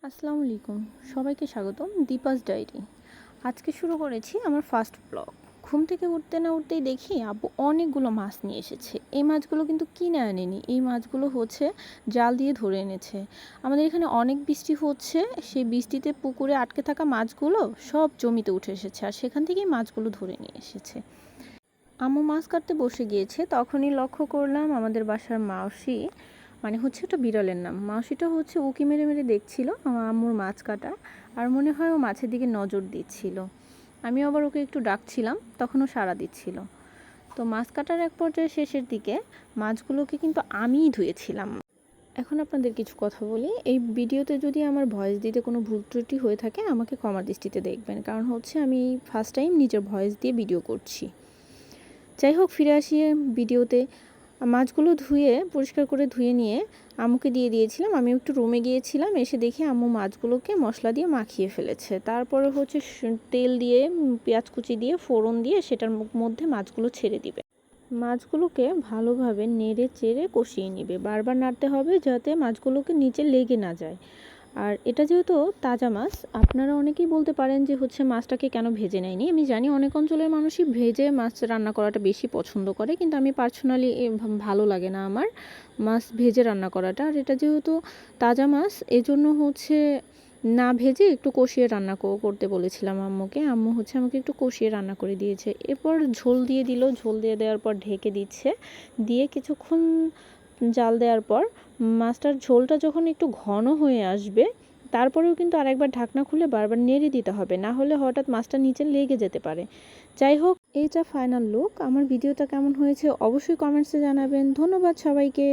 আসসালামু আলাইকুম, সবাইকে স্বাগতম দীপাস ডায়েরি। আজকে শুরু করেছি আমার ফার্স্ট ব্লগ। ঘুম থেকে উঠতে না উঠতেই দেখি আব্বু অনেকগুলো মাছ নিয়ে এসেছে। এই মাছগুলো কিন্তু কিনে আনেনি, এই মাছগুলো হচ্ছে জাল দিয়ে ধরে এনেছে। আমাদের এখানে অনেক বৃষ্টি হচ্ছে, সেই বৃষ্টিতে পুকুরে আটকে থাকা মাছগুলো সব জমিতে উঠে এসেছে, আর সেখান থেকেই মাছগুলো ধরে নিয়ে এসেছে। আম্মু মাছ কাটতে বসে গিয়েছে, তখনই লক্ষ্য করলাম আমাদের বাসার মাউসি, মানে হচ্ছে ওটা বিড়ালের নাম, মাউসিটা হচ্ছে উঁকি মেরে মেরে দেখছিল আমার আম্মুর মাছ কাটা, আর মনে হয় ও মাছের দিকে নজর দিচ্ছিল। আমি আবার ওকে একটু ডাকছিলাম, তখনও সাড়া দিচ্ছিল। তো মাছ কাটার এক পর্যায়ে শেষের দিকে মাছগুলোকে কিন্তু আমিই ধুয়েছিলাম। এখন আপনাদের কিছু কথা বলি, এই ভিডিওতে যদি আমার ভয়েস দিতে কোনো ভুল ত্রুটি হয়ে থাকে আমাকে ক্ষমা দৃষ্টিতে দেখবেন, কারণ হচ্ছে আমি ফার্স্ট টাইম নিজের ভয়েস দিয়ে ভিডিও করছি। যাই হোক, ফিরে আসি ভিডিওতে। মাছগুলো ধুয়ে পরিষ্কার করে ধুয়ে নিয়ে আম্মুকে দিয়ে দিয়েছিলাম। আমি একটু রুমে গিয়েছিলাম, এসে দেখি আম্মু মাছগুলোকে মশলা দিয়ে মাখিয়ে ফেলেছে। তারপরে হচ্ছে তেল দিয়ে পেঁয়াজ কুচি দিয়ে ফোড়ন দিয়ে সেটার মধ্যে মাছগুলো ছেড়ে দিবে। মাছগুলোকে ভালোভাবে নেড়ে চেড়ে কষিয়ে নিবে, বারবার নাড়তে হবে যাতে মাছগুলোকে নিচে লেগে না যায়। আর এটা যেহেতু তাজা মাছ, আপনারা অনেকেই বলতে পারেন যে হচ্ছে মাছটাকে কেন ভেজে নেয়নি। আমি জানি অনেক অঞ্চলের মানুষই ভেজে মাছ রান্না করাটা বেশি পছন্দ করে, কিন্তু আমি পার্সোনালি ভালো লাগে না আমার মাছ ভেজে রান্না করাটা। আর এটা যেহেতু তাজা মাছ, এজন্য হচ্ছে না ভেজে একটু কষিয়ে রান্না করতে বলেছিলাম আম্মুকে। আম্মু হচ্ছে আমাকে একটু কষিয়ে রান্না করে দিয়েছে। এরপর ঝোল দিয়ে দিল, ঝোল দিয়ে দেওয়ার পর ঢেকে দিচ্ছে, দিয়ে কিছুক্ষণ জাল দেওয়ার পর মাছটার ঝোলটা যখন একটু ঘন হয়ে আসবে, তারপরেও কিন্তু আরেকবার ঢাকনা খুলে বারবার নেড়ে দিতে হবে, না হলে হঠাৎ মাছটা নিচে লেগে যেতে পারে। যাই হোক, এইটা ফাইনাল লুক। আমার ভিডিওটা কেমন হয়েছে অবশ্যই কমেন্টসে জানাবেন। ধন্যবাদ সবাইকে।